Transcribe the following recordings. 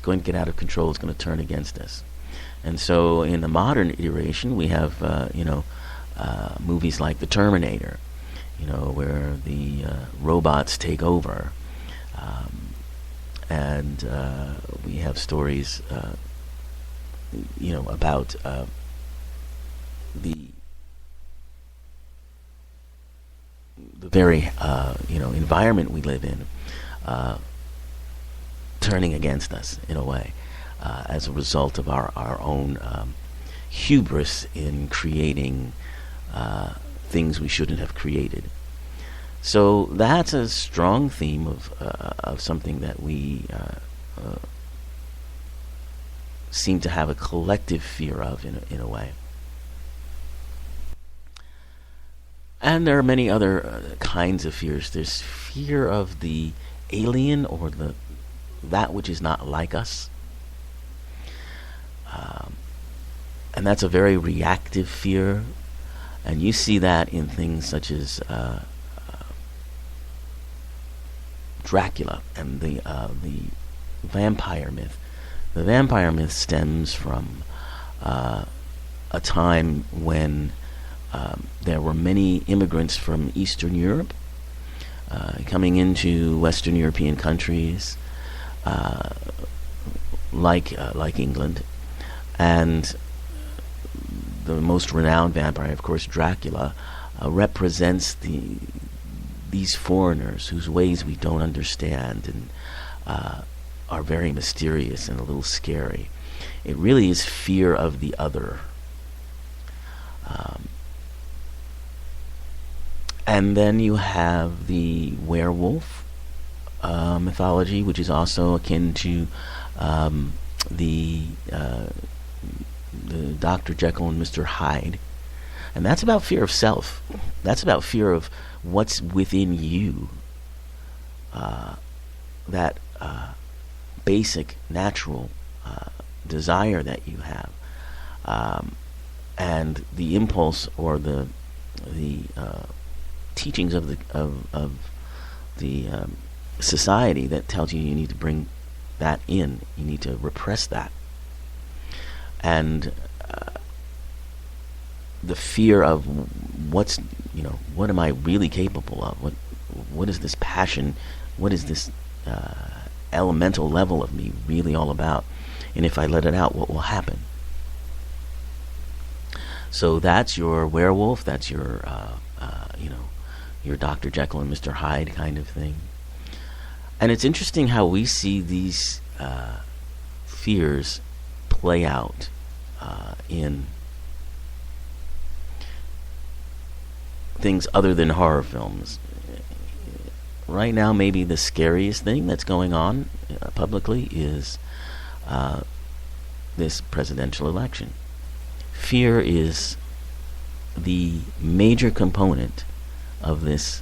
it's going to get out of control. It's going to turn against us. And so, in the modern iteration, we have movies like The Terminator, where the robots take over, and we have stories, about the very environment we live in turning against us in a way, as a result of our own hubris in creating things we shouldn't have created. So that's a strong theme of something that we seem to have a collective fear of in a way. And there are many other kinds of fears. There's fear of the alien, or that which is not like us. And that's a very reactive fear. And you see that in things such as Dracula and the vampire myth. The vampire myth stems from a time when there were many immigrants from Eastern Europe coming into Western European countries, like England, and the most renowned vampire, of course, Dracula, represents these foreigners whose ways we don't understand and are very mysterious and a little scary. It really is fear of the other. And then you have the werewolf mythology, which is also akin to the Dr. Jekyll and Mr. Hyde. And that's about fear of self. That's about fear of what's within you. That basic, natural desire that you have. And the impulse or the teachings of the society that tells you need to bring that in. You need to repress that. And the fear of what am I really capable of? What is this passion? What is this elemental level of me really all about? And if I let it out, what will happen? So that's your werewolf. That's your Dr. Jekyll and Mr. Hyde kind of thing. And it's interesting how we see these fears play out in things other than horror films. Right now, maybe the scariest thing that's going on publicly is this presidential election. Fear is the major component of this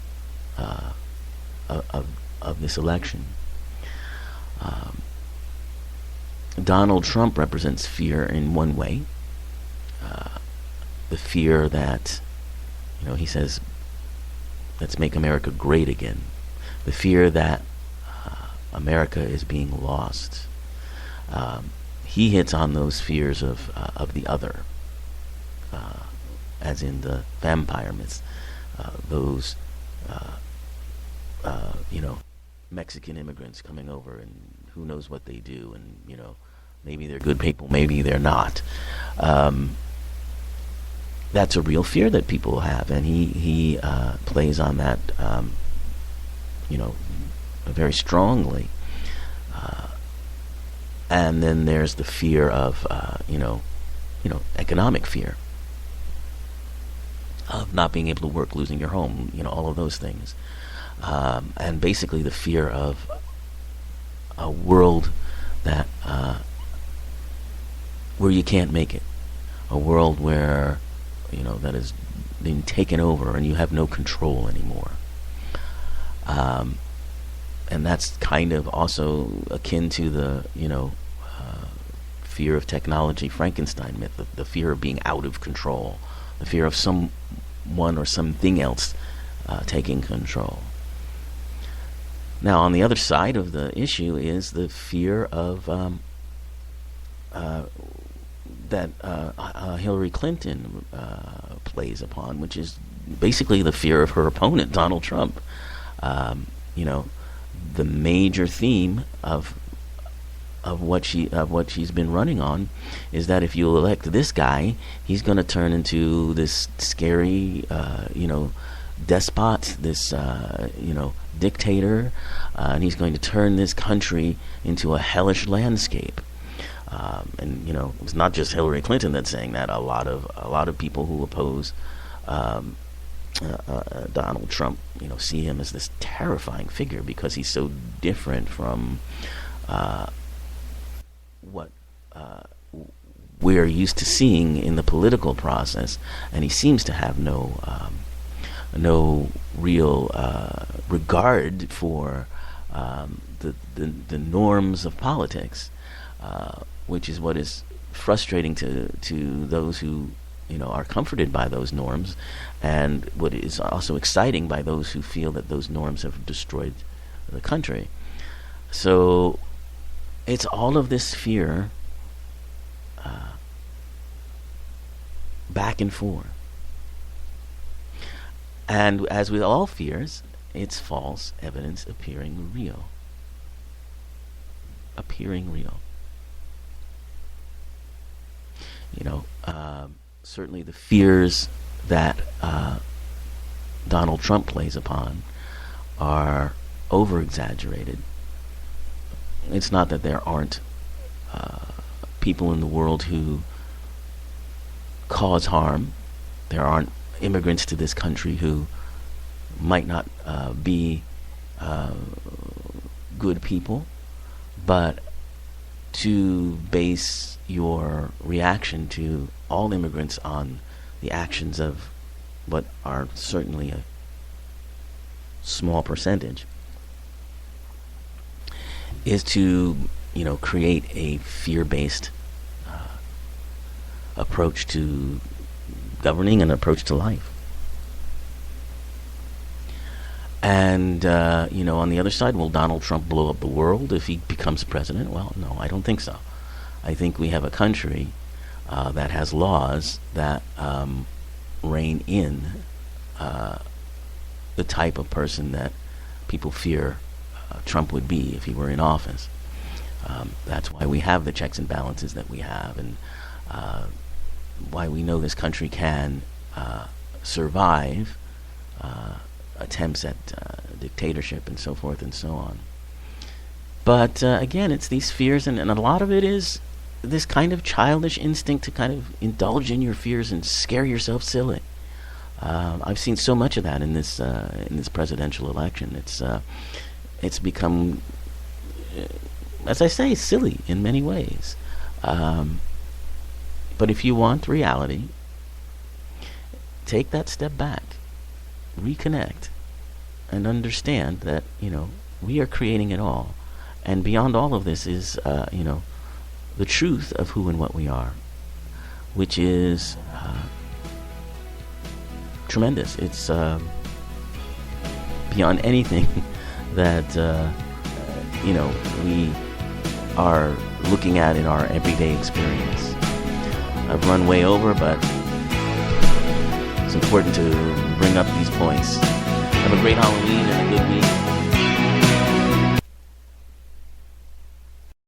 of this election. Donald Trump represents fear in one way. The fear that, he says, let's make America great again. The fear that America is being lost. He hits on those fears of the other, as in the vampire myths. Those, Mexican immigrants coming over, and who knows what they do, and maybe they're good people, maybe they're not. That's a real fear that people have, and he plays on that, very strongly. And then there's the fear of, economic fear of not being able to work, losing your home, all of those things. And basically the fear of a world that where you can't make it, a world where that has been taken over and you have no control anymore. And that's kind of also akin to the fear of technology, Frankenstein myth, the fear of being out of control, the fear of someone or something else taking control. Now, on the other side of the issue is the fear of Hillary Clinton plays upon, which is basically the fear of her opponent, Donald Trump. You know, the major theme of what she's been running on is that if you elect this guy, he's going to turn into this scary, despot, this dictator, and he's going to turn this country into a hellish landscape. And it's not just Hillary Clinton that's saying that. A lot of people who oppose Donald Trump, see him as this terrifying figure because he's so different from what we're used to seeing in the political process, and he seems to have no real regard for the norms of politics, which is what is frustrating to those who are comforted by those norms, and what is also exciting by those who feel that those norms have destroyed the country. So it's all of this fear, back and forth. And as with all fears, it's false evidence appearing real. Certainly the fears that Donald Trump plays upon are over-exaggerated. It's not that there aren't people in the world who cause harm. There aren't immigrants to this country who might not be good people, but to base your reaction to all immigrants on the actions of what are certainly a small percentage is to create a fear-based approach to governing and approach to life. And on the other side, will Donald Trump blow up the world if he becomes president? Well, no, I don't think so. I think we have a country that has laws that rein in the type of person that people fear Trump would be if he were in office. That's why we have the checks and balances that we have, and why we know this country can survive attempts at dictatorship and so forth and so on. But again, it's these fears, and a lot of it is this kind of childish instinct to kind of indulge in your fears and scare yourself silly. I've seen so much of that in this presidential election. It's become, as I say, silly in many ways. But if you want reality, take that step back, reconnect, and understand that we are creating it all, and beyond all of this is the truth of who and what we are, which is tremendous. It's beyond anything that we are looking at in our everyday experience. I've run way over, but it's important to bring up these points. Have a great Halloween and a good week.